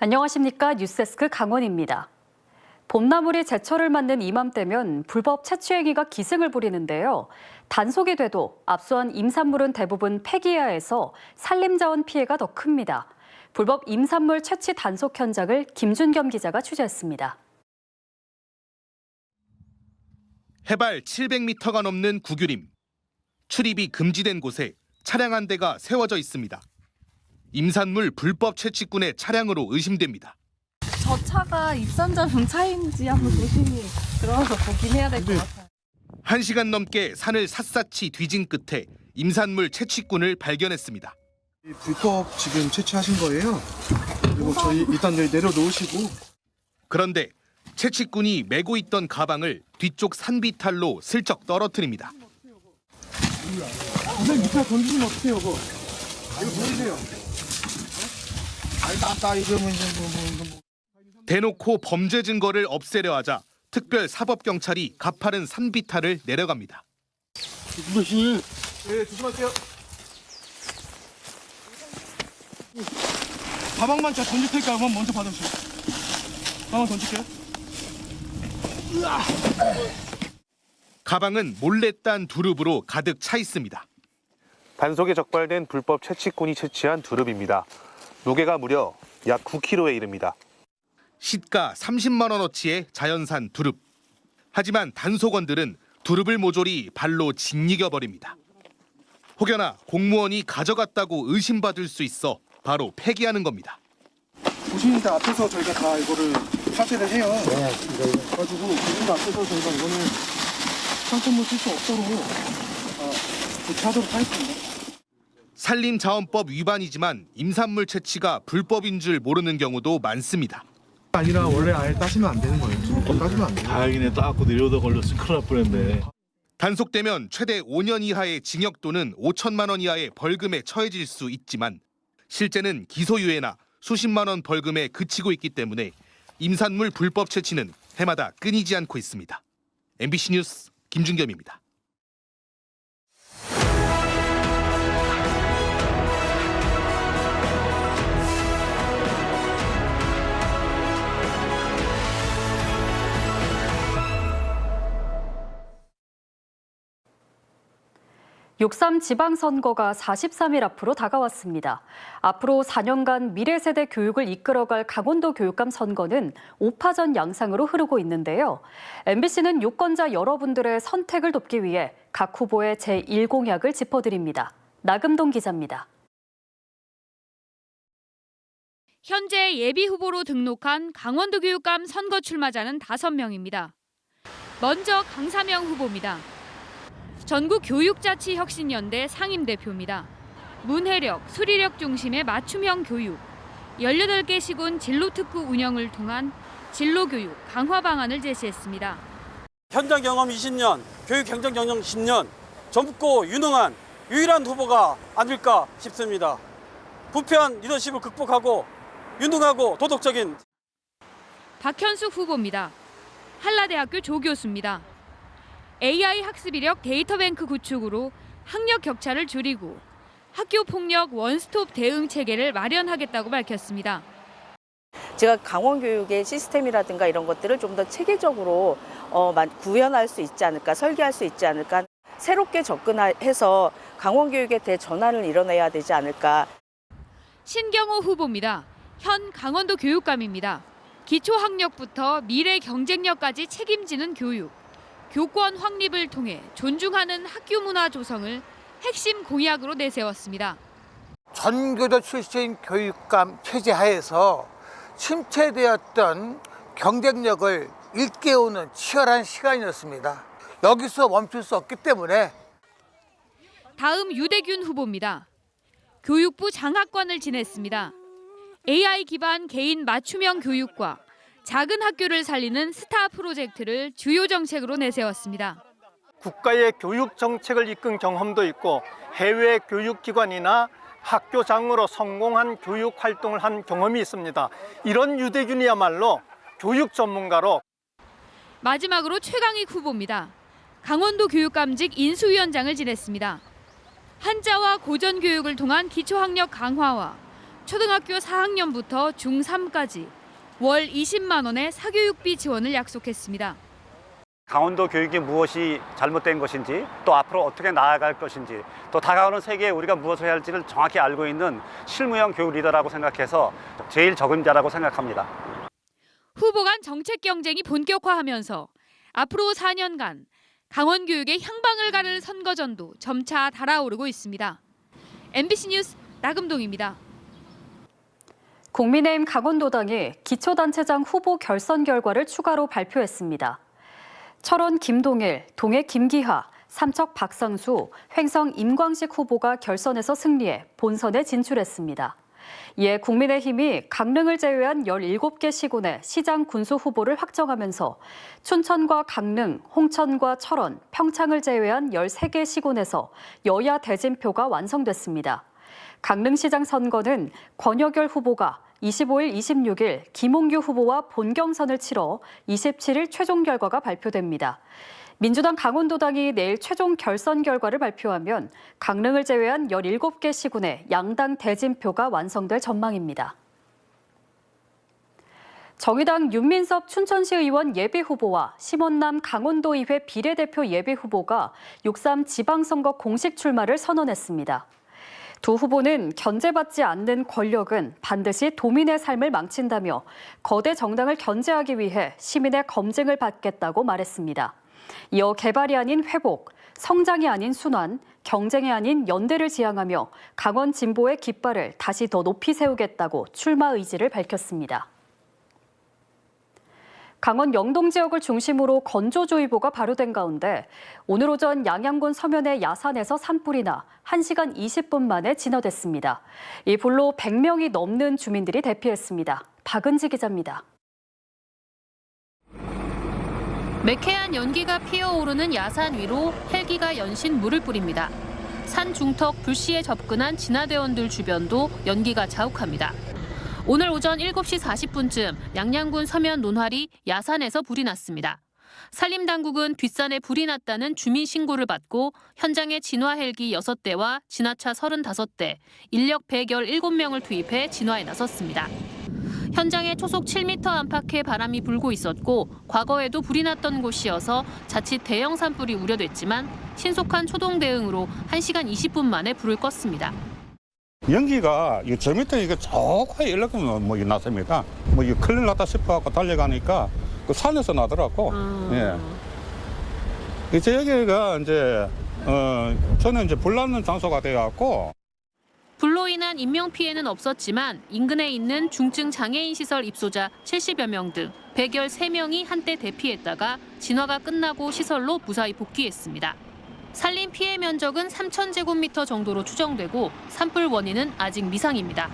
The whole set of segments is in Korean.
안녕하십니까. 뉴스데스크 강원입니다. 봄나물이 제철을 맞는 이맘때면 불법 채취 행위가 기승을 부리는데요. 단속이 돼도 압수한 임산물은 대부분 폐기해야 산림자원 피해가 더 큽니다. 불법 임산물 채취 단속 현장을 김준겸 기자가 취재했습니다. 해발 700m가 넘는 구규림. 출입이 금지된 곳에 차량 한 대가 세워져 있습니다. 임산물 불법 채취꾼의 차량으로 의심됩니다. 저 차가 입산자용 차인지 한번 조심히 들어가서 보긴 해야 될 것 같아요. 1시간 넘게 산을 샅샅이 뒤진 끝에 임산물 채취꾼을 발견했습니다. 불법 지금 채취하신 거예요? 그리고 저희 일단 여기 내려놓으시고. 그런데 채취꾼이 메고 있던 가방을 뒤쪽 산비탈로 슬쩍 떨어뜨립니다. 선생님 밑에 던지면 어떡해요, 이거? 이거 보이세요? 나 이러면 이제 대놓고 범죄 증거를 없애려 하자 특별 사법경찰이 가파른 산비탈을 내려갑니다. 누구시? 네, 조심하세요. 가방만 제가 던질 테니까 먼저 받으시오. 가방 던질게요. 가방은 몰래 딴 두릅으로 가득 차 있습니다. 단속에 적발된 불법 채취꾼이 채취한 두릅입니다. 무게가 무려 약 9kg에 이릅니다. 시가 30만 원어치의 자연산 두릅. 하지만 단속원들은 두릅을 모조리 발로 짓이겨버립니다. 혹여나 공무원이 가져갔다고 의심받을 수 있어 바로 폐기하는 겁니다. 보시는데 앞에서 저희가 다 이거를 사세를 해요. 네. 그래가지고 보시는데 앞에서 저희가 이거는 상품물 쓸 수 없도록 조치하도록 하겠습니다. 산림자원법 위반이지만 임산물 채취가 불법인 줄 모르는 경우도 많습니다. 아니라 원래 아예 따시면 안 되는 거예요. 따시면 안 돼요. 다행이네. 따고 내려오다 걸렸으면 큰일 날 뻔했네. 단속되면 최대 5년 이하의 징역 또는 5천만 원 이하의 벌금에 처해질 수 있지만 실제는 기소유예나 수십만 원 벌금에 그치고 있기 때문에 임산물 불법 채취는 해마다 끊이지 않고 있습니다. MBC 뉴스 김준겸입니다. 육.3 지방선거가 43일 앞으로 다가왔습니다. 앞으로 4년간 미래세대 교육을 이끌어갈 강원도 교육감 선거는 5파전 양상으로 흐르고 있는데요. MBC는 유권자 여러분들의 선택을 돕기 위해 각 후보의 제1공약을 짚어드립니다. 나금동 기자입니다. 현재 예비 후보로 등록한 강원도 교육감 선거 출마자는 5명입니다. 먼저 강사명 후보입니다. 전국교육자치혁신연대 상임대표입니다. 문해력, 수리력 중심의 맞춤형 교육, 18개 시군 진로특구 운영을 통한 진로교육 강화 방안을 제시했습니다. 현장 경험 20년, 교육 행정 경영 10년, 젊고 유능한 유일한 후보가 아닐까 싶습니다. 부패한 리더십을 극복하고 유능하고 도덕적인 박현숙 후보입니다. 한라대학교 조교수입니다. AI 학습 이력 데이터뱅크 구축으로 학력 격차를 줄이고 학교 폭력 원스톱 대응 체계를 마련하겠다고 밝혔습니다. 제가 강원교육의 시스템이라든가 이런 것들을 좀 더 체계적으로 구현할 수 있지 않을까, 설계할 수 있지 않을까, 새롭게 접근해서 강원교육의 대전환을 이뤄내야 되지 않을까. 신경호 후보입니다. 현 강원도 교육감입니다. 기초학력부터 미래 경쟁력까지 책임지는 교육, 교권 확립을 통해 존중하는 학교 문화 조성을 핵심 공약으로 내세웠습니다. 전교조 출신 교육감 체제 하에서 침체되었던 경쟁력을 일깨우는 치열한 시간이었습니다. 여기서 멈출 수 없기 때문에. 다음 유대균 후보입니다. 교육부 장학관을 지냈습니다. AI 기반 개인 맞춤형 교육과 작은 학교를 살리는 스타 프로젝트를 주요 정책으로 내세웠습니다. 국가의 교육 정책을 이끈 경험도 있고 해외 교육기관이나 학교장으로 성공한 교육 활동을 한 경험이 있습니다. 이런 유대균이야말로 교육 전문가로. 마지막으로 최강익 후보입니다. 강원도 교육감직 인수위원장을 지냈습니다. 한자와 고전 교육을 통한 기초학력 강화와 초등학교 4학년부터 중3까지 월 20만 원의 사교육비 지원을 약속했습니다. 강원도 교육이 무엇이 잘못된 것인지, 또 앞으로 어떻게 나아갈 것인지, 또 다가오는 세계에 우리가 무엇을 해야 할지를 정확히 알고 있는 실무형 교육 리더라고 생각해서 제일 적임자라고 생각합니다. 후보 간 정책 경쟁이 본격화하면서 앞으로 4년간 강원 교육의 향방을 가를 선거전도 점차 달아오르고 있습니다. MBC 뉴스 나금동입니다. 국민의힘 강원도당이 기초단체장 후보 결선 결과를 추가로 발표했습니다. 철원 김동일, 동해 김기하, 삼척 박상수, 횡성 임광식 후보가 결선에서 승리해 본선에 진출했습니다. 이에 국민의힘이 강릉을 제외한 17개 시군의 시장 군수 후보를 확정하면서 춘천과 강릉, 홍천과 철원, 평창을 제외한 13개 시군에서 여야 대진표가 완성됐습니다. 강릉시장 선거는 권여결 후보가 25일, 26일 김홍규 후보와 본경선을 치러 27일 최종 결과가 발표됩니다. 민주당 강원도당이 내일 최종 결선 결과를 발표하면 강릉을 제외한 17개 시군의 양당 대진표가 완성될 전망입니다. 정의당 윤민섭 춘천시 의원 예비후보와 심원남 강원도의회 비례대표 예비후보가 6.3 지방선거 공식 출마를 선언했습니다. 두 후보는 견제받지 않는 권력은 반드시 도민의 삶을 망친다며 거대 정당을 견제하기 위해 시민의 검증을 받겠다고 말했습니다. 이어 개발이 아닌 회복, 성장이 아닌 순환, 경쟁이 아닌 연대를 지향하며 강원 진보의 깃발을 다시 더 높이 세우겠다고 출마 의지를 밝혔습니다. 강원 영동 지역을 중심으로 건조주의보가 발효된 가운데 오늘 오전 양양군 서면의 야산에서 산불이 나 1시간 20분 만에 진화됐습니다. 이 불로 100명이 넘는 주민들이 대피했습니다. 박은지 기자입니다. 매캐한 연기가 피어오르는 야산 위로 헬기가 연신 물을 뿌립니다. 산 중턱 불시에 접근한 진화대원들 주변도 연기가 자욱합니다. 오늘 오전 7시 40분쯤 양양군 서면 논화리 야산에서 불이 났습니다. 산림당국은 뒷산에 불이 났다는 주민 신고를 받고 현장에 진화 헬기 6대와 진화차 35대, 인력 117명을 투입해 진화에 나섰습니다. 현장에 초속 7m 안팎의 바람이 불고 있었고 과거에도 불이 났던 곳이어서 자칫 대형 산불이 우려됐지만 신속한 초동 대응으로 1시간 20분 만에 불을 껐습니다. 연기가 저 밑에 이게 저까지 연락하면 뭐 났습니다. 뭐 이거 큰일 났다 싶어갖고 달려가니까 그 산에서 나더라고. 예. 이제 여기가 이제 저는 이제 불 났는 장소가 돼갖고. 불로 인한 인명 피해는 없었지만 인근에 있는 중증 장애인 시설 입소자 70여 명 등 113명이 한때 대피했다가 진화가 끝나고 시설로 무사히 복귀했습니다. 산림 피해 면적은 3,000제곱미터 정도로 추정되고 산불 원인은 아직 미상입니다.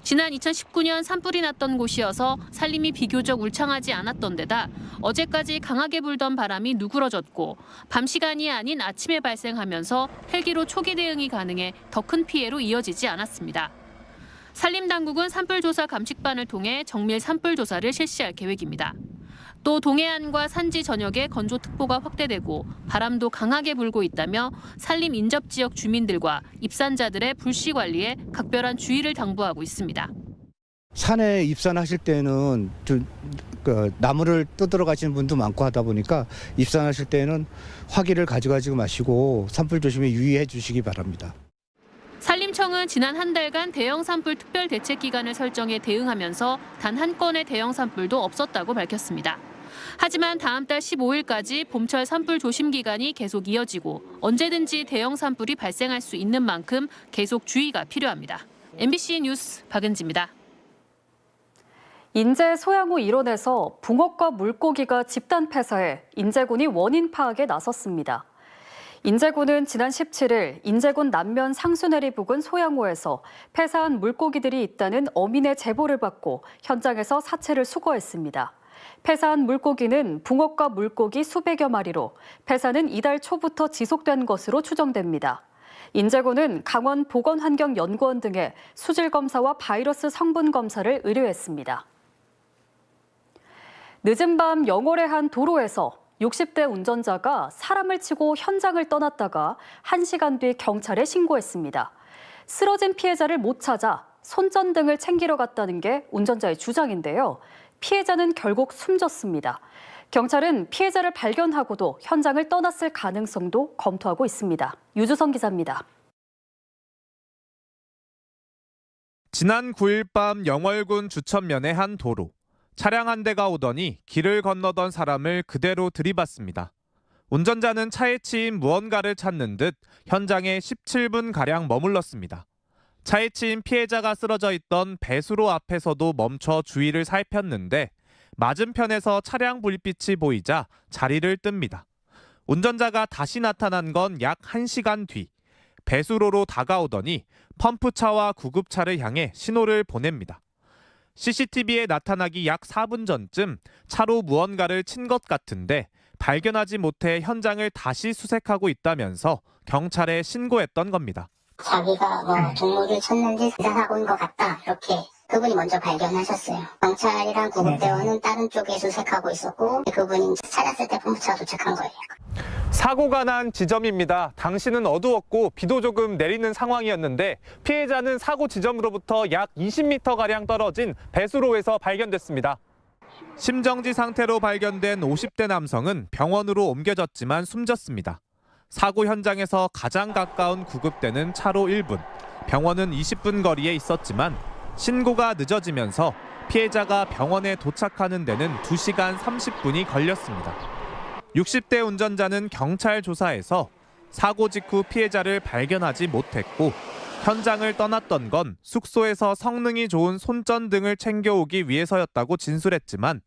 지난 2019년 산불이 났던 곳이어서 산림이 비교적 울창하지 않았던 데다 어제까지 강하게 불던 바람이 누그러졌고 밤 시간이 아닌 아침에 발생하면서 헬기로 초기 대응이 가능해 더 큰 피해로 이어지지 않았습니다. 산림당국은 산불조사 감식반을 통해 정밀 산불조사를 실시할 계획입니다. 또 동해안과 산지 전역에 건조특보가 확대되고 바람도 강하게 불고 있다며 산림 인접 지역 주민들과 입산자들의 불씨 관리에 각별한 주의를 당부하고 있습니다. 산에 입산하실 때는 나무를 뜯으러 가시는 분도 많고 하다 보니까 입산하실 때는 화기를 가져가지 마시고 산불 조심에 유의해 주시기 바랍니다. 산림청은 지난 한 달간 대형 산불 특별 대책 기간을 설정해 대응하면서 단 한 건의 대형 산불도 없었다고 밝혔습니다. 하지만 다음 달 15일까지 봄철 산불 조심 기간이 계속 이어지고 언제든지 대형 산불이 발생할 수 있는 만큼 계속 주의가 필요합니다. MBC 뉴스 박은지입니다. 인제 소양호 일원에서 붕어과 물고기가 집단 폐사해 인제군이 원인 파악에 나섰습니다. 인제군은 지난 17일 인제군 남면 상수내리 부근 소양호에서 폐사한 물고기들이 있다는 어민의 제보를 받고 현장에서 사체를 수거했습니다. 폐사한 물고기는 붕어과 물고기 수백여 마리로 폐사는 이달 초부터 지속된 것으로 추정됩니다. 인제군은 강원보건환경연구원 등에 수질 검사와 바이러스 성분 검사를 의뢰했습니다. 늦은 밤 영월의 한 도로에서 60대 운전자가 사람을 치고 현장을 떠났다가 1시간 뒤 경찰에 신고했습니다. 쓰러진 피해자를 못 찾아 손전등을 챙기러 갔다는 게 운전자의 주장인데요. 피해자는 결국 숨졌습니다. 경찰은 피해자를 발견하고도 현장을 떠났을 가능성도 검토하고 있습니다. 유주성 기자입니다. 지난 9일 밤 영월군 주천면의 한 도로. 차량 한 대가 오더니 길을 건너던 사람을 그대로 들이받습니다. 운전자는 차에 치인 무언가를 찾는 듯 현장에 17분가량 머물렀습니다. 차에 치인 피해자가 쓰러져 있던 배수로 앞에서도 멈춰 주위를 살폈는데 맞은편에서 차량 불빛이 보이자 자리를 뜹니다. 운전자가 다시 나타난 건 약 1시간 뒤. 배수로로 다가오더니 펌프차와 구급차를 향해 신호를 보냅니다. CCTV에 나타나기 약 4분 전쯤 차로 무언가를 친 것 같은데 발견하지 못해 현장을 다시 수색하고 있다면서 경찰에 신고했던 겁니다. 자기가 뭐 동물을 쳤는지 사고 온 것 같다 이렇게 그분이 먼저 발견하셨어요. 경찰이랑 구급대원은 다른 쪽에 수색하고 있었고 그분이 찾았을 때 펌프차가 도착한 거예요. 사고가 난 지점입니다. 당시는 어두웠고 비도 조금 내리는 상황이었는데 피해자는 사고 지점으로부터 약 20m가량 떨어진 배수로에서 발견됐습니다. 심정지 상태로 발견된 50대 남성은 병원으로 옮겨졌지만 숨졌습니다. 사고 현장에서 가장 가까운 구급대는 차로 1분, 병원은 20분 거리에 있었지만 신고가 늦어지면서 피해자가 병원에 도착하는 데는 2시간 30분이 걸렸습니다. 60대 운전자는 경찰 조사에서 사고 직후 피해자를 발견하지 못했고 현장을 떠났던 건 숙소에서 성능이 좋은 손전등을 챙겨오기 위해서였다고 진술했지만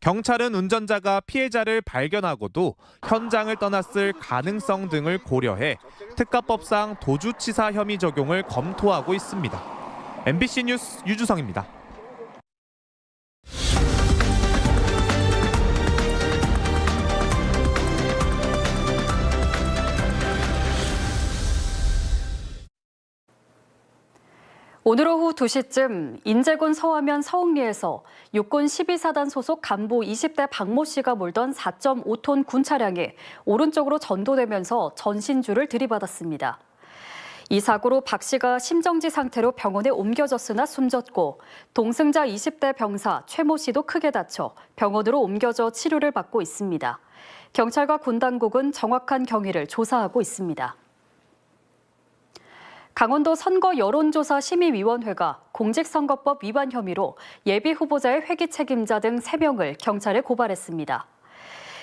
경찰은 운전자가 피해자를 발견하고도 현장을 떠났을 가능성 등을 고려해 특가법상 도주치사 혐의 적용을 검토하고 있습니다. MBC 뉴스 유주성입니다. 오늘 오후 2시쯤 인제군 서화면 서흥리에서 육군 12사단 소속 간부 20대 박모 씨가 몰던 4.5톤 군 차량이 오른쪽으로 전도되면서 전신주를 들이받았습니다. 이 사고로 박 씨가 심정지 상태로 병원에 옮겨졌으나 숨졌고 동승자 20대 병사 최모 씨도 크게 다쳐 병원으로 옮겨져 치료를 받고 있습니다. 경찰과 군 당국은 정확한 경위를 조사하고 있습니다. 강원도 선거 여론조사 심의위원회가 공직선거법 위반 혐의로 예비후보자의 회기 책임자 등 3명을 경찰에 고발했습니다.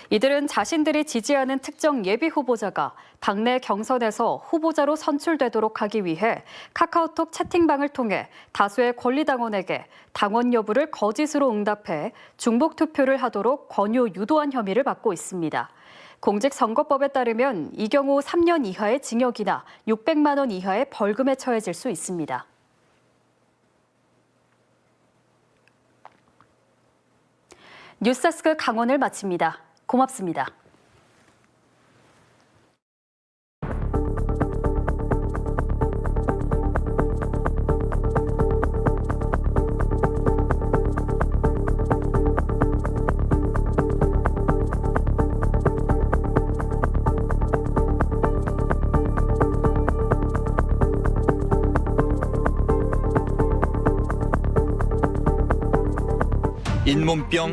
이들은 자신들이 지지하는 특정 예비후보자가 당내 경선에서 후보자로 선출되도록 하기 위해 카카오톡 채팅방을 통해 다수의 권리당원에게 당원 여부를 거짓으로 응답해 중복투표를 하도록 권유 유도한 혐의를 받고 있습니다. 공직선거법에 따르면 이 경우 3년 이하의 징역이나 600만 원 이하의 벌금에 처해질 수 있습니다. 뉴스데스크 강원을 마칩니다. 고맙습니다. 잇몸병